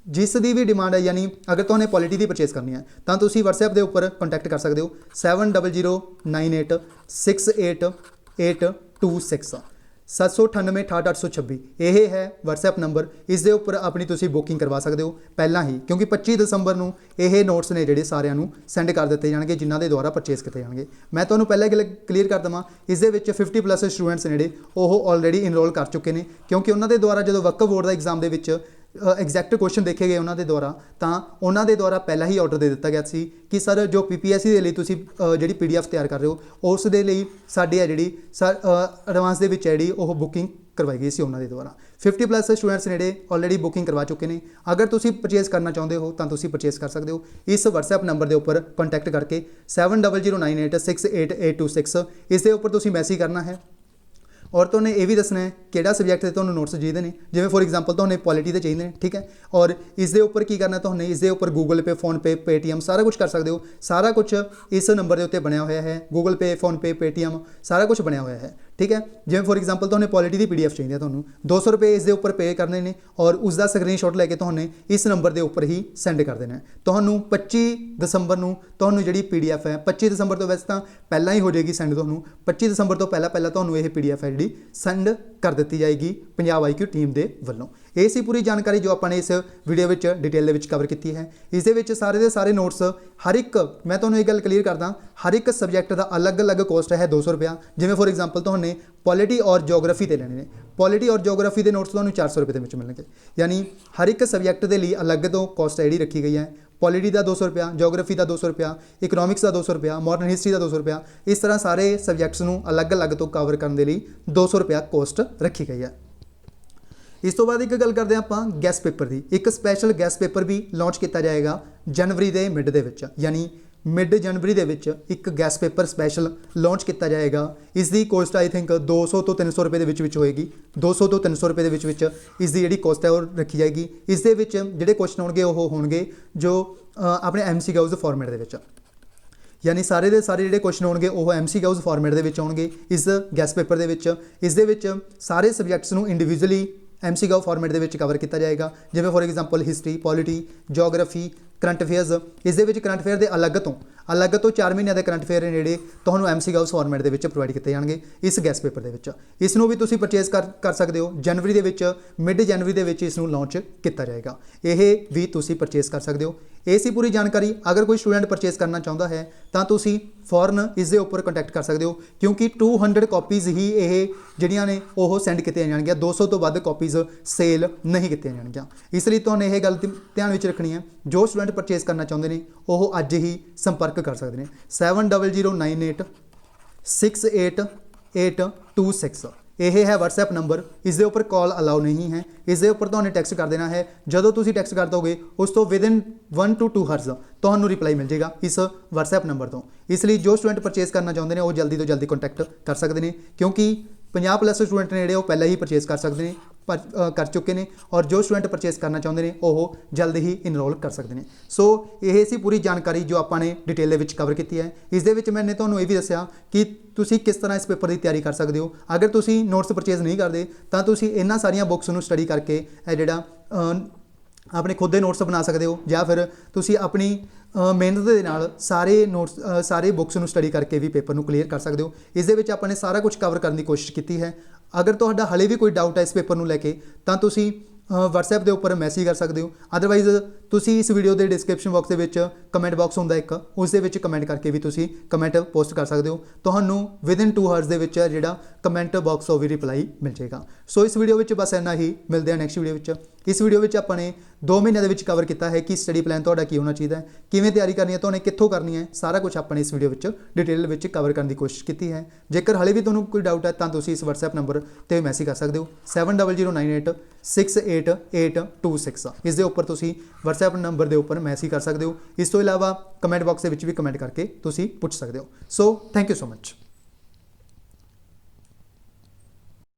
Speaker 1: ਜਿਸ ਦੀ ਵੀ ਡਿਮਾਂਡ ਹੈ, ਯਾਨੀ ਅਗਰ ਤੁਹਾਨੂੰ ਪੋਲਿਟੀ ਦੀ ਪਰਚੇਜ਼ ਕਰਨੀ ਹੈ ਤਾਂ ਤੁਸੀਂ WhatsApp ਦੇ ਉੱਪਰ ਕੰਟੈਕਟ ਕਰ ਸਕਦੇ ਹੋ 7009868826 7986826। ਇਹ ਹੈ WhatsApp ਨੰਬਰ, ਇਸ ਦੇ ਉੱਪਰ ਆਪਣੀ ਤੁਸੀਂ ਬੁਕਿੰਗ ਕਰਵਾ ਸਕਦੇ ਹੋ ਪਹਿਲਾਂ ਹੀ, ਕਿਉਂਕਿ 25 ਦਸੰਬਰ ਨੂੰ ਇਹ ਨੋਟਸ ਨੇ ਜਿਹੜੇ ਸਾਰਿਆਂ ਨੂੰ ਸੈਂਡ ਕਰ ਦਿੱਤੇ ਜਾਣਗੇ ਜਿਨ੍ਹਾਂ ਦੇ ਦੁਆਰਾ ਪਰਚੇਜ਼ ਕੀਤੇ ਜਾਣਗੇ। ਮੈਂ ਤੁਹਾਨੂੰ ਪਹਿਲਾਂ ਗੱਲ ਕਲੀਅਰ ਕਰ ਦੇਵਾਂ, ਇਸ ਦੇ ਵਿੱਚ 50+ ਸਟੂਡੈਂਟਸ ਨੇ ਜਿਹੜੇ ਉਹ ਆਲਰੇਡੀ ਇਨਰੋਲ ਕਰ ਚੁੱਕੇ ਨੇ, ਕਿਉਂਕਿ ਉਹਨਾਂ ਦੇ ਦੁਆਰਾ ਜਦੋਂ ਵਕਫ ਬੋਰਡ ਦਾ ਐਗਜ਼ਾਮ ਦੇ ਵਿੱਚ ਐਗਜ਼ੈਕਟ ਕੁਐਸਚਨ ਦੇਖੇ ਗਏ ਉਹਨਾਂ ਦੇ ਦੁਆਰਾ, ਤਾਂ ਉਹਨਾਂ ਦੇ ਦੁਆਰਾ ਪਹਿਲਾਂ ਹੀ ਆਰਡਰ ਦੇ ਦਿੱਤਾ ਗਿਆ ਸੀ ਕਿ ਸਰ ਜੋ PPSC ਦੇ ਲਈ ਤੁਸੀਂ ਜਿਹੜੀ PDF ਤਿਆਰ ਕਰ ਰਹੇ ਹੋ ਉਸ ਦੇ ਲਈ ਸਾਡੀ ਹੈ ਜਿਹੜੀ ਐਡਵਾਂਸ ਦੇ ਵਿੱਚ ਜਿਹੜੀ ਉਹ ਬੁਕਿੰਗ ਕਰਵਾਈ ਗਈ ਸੀ ਉਹਨਾਂ ਦੇ ਦੁਆਰਾ। 50+ ਸਟੂਡੈਂਟਸ ਨੇ ਜਿਹੜੇ ਆਲਰੇਡੀ ਬੁਕਿੰਗ ਕਰਵਾ ਚੁੱਕੇ ਨੇ। ਅਗਰ ਤੁਸੀਂ ਪਰਚੇਜ਼ ਕਰਨਾ ਚਾਹੁੰਦੇ ਹੋ ਤਾਂ ਤੁਸੀਂ ਪਰਚੇਜ਼ ਕਰ ਸਕਦੇ ਹੋ ਇਸ WhatsApp ਨੰਬਰ ਦੇ ਉੱਪਰ ਕੰਟੈਕਟ ਕਰਕੇ 7009868826। ਇਸ ਦੇ ਉੱਪਰ ਤੁਸੀਂ ਮੈਸੇਜ ਕਰਨਾ ਹੈ ਔਰ ਤੁਹਾਨੂੰ ਇਹ ਵੀ ਦੱਸਣਾ ਹੈ ਕਿਹੜਾ ਸਬਜੈਕਟ ਦੇ ਤੁਹਾਨੂੰ ਨੋਟਸ ਚਾਹੀਦੇ ਨੇ। ਜਿਵੇਂ ਫੋਰ ਐਗਜ਼ਾਮਪਲ ਤੁਹਾਨੂੰ ਪੋਲਿਟੀ ਦੇ ਚਾਹੀਦੇ ਨੇ, ਠੀਕ ਹੈ, ਔਰ ਇਸ ਦੇ ਉੱਪਰ ਕੀ ਕਰਨਾ, ਤੁਹਾਨੂੰ ਇਸ ਦੇ ਉੱਪਰ Google Pay, PhonePe, Paytm ਸਾਰਾ ਕੁਝ ਕਰ ਸਕਦੇ ਹੋ। ਸਾਰਾ ਕੁਝ ਇਸ ਨੰਬਰ ਦੇ ਉੱਤੇ ਬਣਿਆ ਹੋਇਆ ਹੈ, Google Pay, PhonePe, Paytm ਸਾਰਾ ਕੁਝ ਬਣਿਆ ਹੋਇਆ ਹੈ, ਠੀਕ ਹੈ। ਜਿਵੇਂ ਫੋਰ ਐਗਜ਼ਾਮਪਲ ਤੁਹਾਨੂੰ ਪੋਲਿਟੀ ਦੀ PDF ਚਾਹੀਦੀ ਹੈ, ਤੁਹਾਨੂੰ 200 ਰੁਪਏ ਇਸ ਦੇ ਉੱਪਰ ਪੇ ਕਰਨੇ ਨੇ ਔਰ ਉਸ ਦਾ ਸਕਰੀਨਸ਼ਾਟ ਲੈ ਕੇ ਤੁਹਾਨੂੰ ਇਸ ਨੰਬਰ ਦੇ ਉੱਪਰ ਹੀ ਸੈਂਡ ਕਰ ਦੇਣਾ ਹੈ। ਤੁਹਾਨੂੰ 25 ਦਸੰਬਰ ਨੂੰ ਤੁਹਾਨੂੰ ਜਿਹੜੀ PDF ਹੈ, 25 ਦਸੰਬਰ ਤੋਂ ਵੈਸੇ ਤਾਂ ਪਹਿਲਾਂ ਹੀ ਹੋ ਜਾਏਗੀ ਸੈਂਡ, ਤੁਹਾਨੂੰ 25 ਦਸੰਬਰ ਤੋਂ ਪਹਿਲਾਂ ਤੁਹਾਨੂੰ ਇਹ PDF ਹੈ ਜਿਹੜੀ ਸੈਂਡ ਕਰ ਦਿੱਤੀ ਜਾਏਗੀ ਪੰਜਾਬ IQ ਟੀਮ ਦੇ ਵੱਲੋਂ। ਇਹ ਸੀ ਪੂਰੀ ਜਾਣਕਾਰੀ ਜੋ ਆਪਾਂ ਨੇ ਇਸ ਵੀਡੀਓ ਵਿੱਚ ਡਿਟੇਲ ਦੇ ਵਿੱਚ ਕਵਰ ਕੀਤੀ ਹੈ। ਇਸ ਦੇ ਵਿੱਚ ਸਾਰੇ ਦੇ ਸਾਰੇ ਨੋਟਸ ਹਰ ਇੱਕ, ਮੈਂ ਤੁਹਾਨੂੰ ਇਹ ਗੱਲ ਕਲੀਅਰ ਕਰਦਾ, ਹਰ ਇੱਕ ਸਬਜੈਕਟ ਦਾ ਅਲੱਗ-ਅਲੱਗ ਕੋਸਟ ਹੈ 200 ਰੁਪਇਆ। ਜਿਵੇਂ ਫੋਰ ਐਗਜ਼ਾਮਪਲ ਤੁਹਾਨੂੰ ਪੋਲਿਟੀ ਔਰ ਜਿਓਗ੍ਰਾਫੀ ਤੇ ਲੈਣੇ ਨੇ, ਪੋਲਿਟੀ ਔਰ ਜਿਓਗ੍ਰਾਫੀ ਦੇ ਨੋਟਸ ਤੁਹਾਨੂੰ 400 ਰੁਪਏ ਦੇ ਵਿੱਚ ਮਿਲਣਗੇ। ਯਾਨੀ ਹਰ ਇੱਕ ਸਬਜੈਕਟ ਦੇ ਲਈ ਅਲੱਗ ਤੋਂ ਕੋਸਟ ਜਿਹੜੀ ਰੱਖੀ ਗਈ ਹੈ। ਪੋਲਿਟੀ ਦਾ 200 ਰੁਪਇਆ, ਜਿਓਗ੍ਰਾਫੀ ਦਾ 200 ਰੁਪਇਆ, ਇਕਨੋਮਿਕਸ ਦਾ 200 ਰੁਪਇਆ, ਮਾਡਰਨ ਹਿਸਟਰੀ ਦਾ 200 ਰੁਪਇਆ, ਇਸ ਤਰ੍ਹਾਂ ਸਾਰੇ ਸਬਜੈਕਟਸ ਨੂੰ ਅਲੱਗ-ਅਲੱਗ ਤੋਂ ਕਵਰ ਕਰਨ ਦੇ ਲਈ 200 ਰੁਪਇਆ ਕੋਸਟ ਰੱਖੀ ਗਈ ਹੈ। ਇਸ ਤੋਂ ਬਾਅਦ ਇੱਕ ਗੱਲ ਕਰਦੇ ਹਾਂ ਆਪਾਂ ਗੈਸ ਪੇਪਰ ਦੀ। ਇੱਕ ਸਪੈਸ਼ਲ ਗੈਸ ਪੇਪਰ ਵੀ ਲਾਂਚ ਕੀਤਾ ਜਾਏਗਾ ਜਨਵਰੀ ਦੇ ਮਿਡ ਦੇ ਵਿੱਚ, ਯਾਨੀ ਮਿਡ ਜਨਵਰੀ ਦੇ ਵਿੱਚ ਇੱਕ ਗੈਸ ਪੇਪਰ ਸਪੈਸ਼ਲ ਲਾਂਚ ਕੀਤਾ ਜਾਏਗਾ। ਇਸ ਦੀ ਕੋਸਟ ਆਈ ਥਿੰਕ 200 ਤੋਂ 300 ਰੁਪਏ ਦੇ ਵਿੱਚ ਹੋਏਗੀ। 200 ਤੋਂ 300 ਰੁਪਏ ਦੇ ਵਿੱਚ ਇਸ ਦੀ ਜਿਹੜੀ ਕੋਸਟ ਹੈ ਉਹ ਰੱਖੀ ਜਾਏਗੀ। ਇਸ ਦੇ ਵਿੱਚ ਜਿਹੜੇ ਕੁਐਸਚਨ ਹੋਣਗੇ ਉਹ ਹੋਣਗੇ ਜੋ ਆਪਣੇ MCQs ਫਾਰਮੈਟ ਦੇ ਵਿੱਚ, ਯਾਨੀ ਸਾਰੇ ਦੇ ਸਾਰੇ ਜਿਹੜੇ ਕੁਐਸਚਨ ਹੋਣਗੇ ਉਹ MCQs ਫਾਰਮੈਟ ਦੇ ਵਿੱਚ ਆਉਣਗੇ ਇਸ ਗੈਸ ਪੇਪਰ ਦੇ ਵਿੱਚ। ਇਸ ਦੇ ਵਿੱਚ ਸਾਰੇ ਸਬਜੈਕਟਸ ਨੂੰ ਇੰਡੀਵਿਜੂਅਲੀ MCQ ਫਾਰਮੈਟ ਦੇ ਵਿੱਚ ਕਵਰ ਕੀਤਾ ਜਾਏਗਾ। ਜਿਵੇਂ for example history, polity, geography, current affairs. ਇਸ ਦੇ ਵਿੱਚ ਕਰੰਟ ਅਫੇਅਰ ਦੇ ਅਲੱਗ ਤੋਂ 4 ਮਹੀਨਿਆਂ ਦੇ ਕਰੰਟ ਅਫੇਅਰ ਨੇ ਜਿਹੜੇ ਤੁਹਾਨੂੰ MCQs ਫਾਰਮੈਟ ਦੇ ਵਿੱਚ ਪ੍ਰੋਵਾਈਡ ਕੀਤੇ ਜਾਣਗੇ ਇਸ ਗੈਸ ਪੇਪਰ ਦੇ ਵਿੱਚ। ਇਸ ਨੂੰ ਵੀ ਤੁਸੀਂ ਪਰਚੇਜ਼ ਕਰ ਸਕਦੇ ਹੋ ਜਨਵਰੀ ਦੇ ਵਿੱਚ, ਮਿਡ ਜਨਵਰੀ ਦੇ ਵਿੱਚ ਇਸ ਨੂੰ ਲਾਂਚ ਕੀਤਾ ਜਾਏਗਾ। ਇਹ ਵੀ ਤੁਸੀਂ ਪਰਚੇਜ਼ ਕਰ ਸਕਦੇ ਹੋ। ਇਹ ਸੀ ਪੂਰੀ ਜਾਣਕਾਰੀ। ਅਗਰ ਕੋਈ ਸਟੂਡੈਂਟ ਪਰਚੇਜ਼ ਕਰਨਾ ਚਾਹੁੰਦਾ ਹੈ ਤਾਂ ਤੁਸੀਂ ਫੌਰਨ ਇਸ ਦੇ ਉੱਪਰ ਕੰਟੈਕਟ ਕਰ ਸਕਦੇ ਹੋ, ਕਿਉਂਕਿ 200 ਕਾਪੀਜ਼ ਹੀ ਇਹ ਜਿਹੜੀਆਂ ਨੇ ਉਹ ਸੈਂਡ ਕੀਤੀਆਂ ਜਾਣਗੀਆਂ, 200 ਤੋਂ ਵੱਧ ਕਾਪੀਜ਼ ਸੇਲ ਨਹੀਂ ਕੀਤੀਆਂ ਜਾਣਗੀਆਂ। ਇਸ ਲਈ ਤੁਹਾਨੂੰ ਇਹ ਗੱਲ ਧਿਆਨ ਵਿੱਚ ਰੱਖਣੀ ਹੈ, ਜੋ ਸਟੂਡੈਂਟ ਪਰਚੇਜ਼ ਕਰਨਾ ਚਾਹੁੰਦੇ ਨੇ ਉਹ ਅੱਜ ਹੀ ਸੰਪਰਕ ਕਰ ਸਕਦੇ ਨੇ 7009868826। ਇਹ ਹੈ WhatsApp ਨੰਬਰ, ਇਸ ਦੇ ਉੱਪਰ ਕਾਲ ਅਲਾਉ ਨਹੀਂ ਹੈ। ਇਸ ਦੇ ਉੱਪਰ ਤੁਹਾਨੂੰ ਟੈਕਸਟ ਕਰ ਦੇਣਾ ਹੈ। ਜਦੋਂ ਤੁਸੀਂ ਟੈਕਸਟ ਕਰ ਦੋਗੇ ਉਸ ਤੋਂ ਵਿਦਿਨ 1 to 2 ਹਾਵਰਸ ਤੁਹਾਨੂੰ ਰਿਪਲਾਈ ਮਿਲ ਜਾਏਗਾ ਇਸ WhatsApp ਨੰਬਰ ਤੋਂ। ਇਸ ਲਈ ਜੋ ਸਟੂਡੈਂਟ ਪਰਚੇਸ ਕਰਨਾ ਚਾਹੁੰਦੇ ਨੇ ਉਹ ਜਲਦੀ ਤੋਂ ਜਲਦੀ ਕੰਟੈਕਟ ਕਰ ਸਕਦੇ ਨੇ, ਕਿਉਂਕਿ 50+ ਸਟੂਡੈਂਟ ਨੇ ਜਿਹੜੇ ਉਹ ਪਹਿਲਾਂ ਹੀ ਪਰਚੇਸ ਕਰ ਸਕਦੇ ਨੇ, ਕਰ ਚੁੱਕੇ ਨੇ, ਔਰ ਜੋ ਸਟੂਡੈਂਟ ਪਰਚੇਸ ਕਰਨਾ ਚਾਹੁੰਦੇ ਨੇ ਉਹ ਜਲਦ ਹੀ ਇਨਰੋਲ ਕਰ ਸਕਦੇ ਨੇ। ਸੋ ਇਹ ਸੀ ਪੂਰੀ ਜਾਣਕਾਰੀ ਜੋ ਆਪਾਂ ਨੇ ਡਿਟੇਲ ਦੇ ਵਿੱਚ ਕਵਰ ਕੀਤੀ ਹੈ। ਇਸ ਦੇ ਵਿੱਚ ਮੈंने ਤੁਹਾਨੂੰ ਇਹ ਵੀ ਦੱਸਿਆ ਕਿ ਤੁਸੀਂ ਕਿਸ ਤਰ੍ਹਾਂ ਇਸ ਪੇਪਰ ਦੀ ਤਿਆਰੀ ਕਰ ਸਕਦੇ ਹੋ। ਅਗਰ ਤੁਸੀਂ ਨੋਟਸ ਪਰਚੇਸ ਨਹੀਂ ਕਰਦੇ ਤਾਂ ਤੁਸੀਂ ਇਹਨਾਂ ਸਾਰੀਆਂ ਬੁੱਕਸ ਨੂੰ ਸਟੱਡੀ ਕਰਕੇ ਇਹ ਜਿਹੜਾ ਆਪਣੇ ਖੁਦ ਦੇ ਨੋਟਸ ਬਣਾ ਸਕਦੇ ਹੋ, ਜਾਂ ਫਿਰ ਤੁਸੀਂ ਆਪਣੀ ਮਿਹਨਤ ਦੇ ਨਾਲ ਸਾਰੇ ਨੋਟਸ ਸਾਰੇ ਬੁੱਕਸ ਨੂੰ ਸਟੱਡੀ ਕਰਕੇ ਵੀ ਪੇਪਰ ਨੂੰ ਕਲੀਅਰ ਕਰ ਸਕਦੇ ਹੋ। ਇਸ ਦੇ ਵਿੱਚ ਆਪਾਂ ਨੇ ਸਾਰਾ ਕੁਝ ਕਵਰ ਕਰਨ ਦੀ ਕੋਸ਼ਿਸ਼ ਕੀਤੀ ਹੈ। ਅਗਰ ਤੁਹਾਡਾ ਹਲੇ ਵੀ ਕੋਈ ਡਾਊਟ ਹੈ ਇਸ ਪੇਪਰ ਨੂੰ ਲੈ ਕੇ ਤਾਂ ਤੁਸੀਂ WhatsApp ਦੇ ਉੱਪਰ ਮੈਸੇਜ ਕਰ ਸਕਦੇ ਹੋ। ਅਦਰਵਾਈਜ਼ ਤੁਸੀਂ ਇਸ ਵੀਡੀਓ ਦੇ ਡਿਸਕ੍ਰਿਪਸ਼ਨ ਬਾਕਸ ਦੇ ਵਿੱਚ ਕਮੈਂਟ ਬਾਕਸ ਹੁੰਦਾ ਇੱਕ, ਉਸ ਦੇ ਵਿੱਚ ਕਮੈਂਟ ਕਰਕੇ ਵੀ ਤੁਸੀਂ ਕਮੈਂਟ ਪੋਸਟ ਕਰ ਸਕਦੇ ਹੋ। ਤੁਹਾਨੂੰ ਵਿਦਿਨ 2 ਹਾਵਰਸ ਦੇ ਵਿੱਚ ਜਿਹੜਾ ਕਮੈਂਟ ਬਾਕਸ ਉਹ ਵੀ ਰਿਪਲਾਈ ਮਿਲ ਜਾਏਗਾ। ਸੋ ਇਸ ਵੀਡੀਓ ਵਿੱਚ ਬਸ ਇੰਨਾ ਹੀ, ਮਿਲਦੇ ਹਾਂ ਨੈਕਸਟ ਵੀਡੀਓ ਵਿੱਚ। ਇਸ ਵੀਡੀਓ ਵਿੱਚ ਆਪਾਂ ਨੇ 2 ਮਹੀਨਿਆਂ ਦੇ ਵਿੱਚ ਕਵਰ ਕੀਤਾ ਹੈ ਕਿ ਸਟੱਡੀ ਪਲਾਨ ਤੁਹਾਡਾ ਕੀ ਹੋਣਾ ਚਾਹੀਦਾ ਹੈ, ਕਿਵੇਂ ਤਿਆਰੀ ਕਰਨੀ ਹੈ, ਤੁਹਾਨੂੰ ਕਿੱਥੋਂ ਕਰਨੀ ਹੈ, ਸਾਰਾ ਕੁਝ ਆਪਾਂ ਨੇ ਇਸ ਵੀਡੀਓ ਵਿੱਚ ਡਿਟੇਲ ਵਿੱਚ ਕਵਰ ਕਰਨ ਦੀ ਕੋਸ਼ਿਸ਼ ਕੀਤੀ ਹੈ। ਜੇਕਰ ਹਲੇ ਵੀ ਤੁਹਾਨੂੰ ਕੋਈ ਡਾਊਟ ਹੈ ਤਾਂ ਤੁਸੀਂ ਇਸ WhatsApp ਨੰਬਰ ਤੇ ਮੈਸੇਜ ਕਰ ਸਕਦੇ ਹੋ 7009868826। ਇਸ ਦੇ ਉੱਪਰ ਤੁਸੀਂ WhatsApp ਨੰਬਰ ਦੇ ਉੱਪਰ ਮੈਸੇਜ ਕਰ ਸਕਦੇ ਹੋ। ਇਸ ਤੋਂ ਇਲਾਵਾ ਕਮੈਂਟ ਬਾਕਸ ਦੇ ਵਿੱਚ ਵੀ ਕਮੈਂਟ ਕਰਕੇ ਤੁਸੀਂ ਪੁੱਛ ਸਕਦੇ ਹੋ। So thank you so much.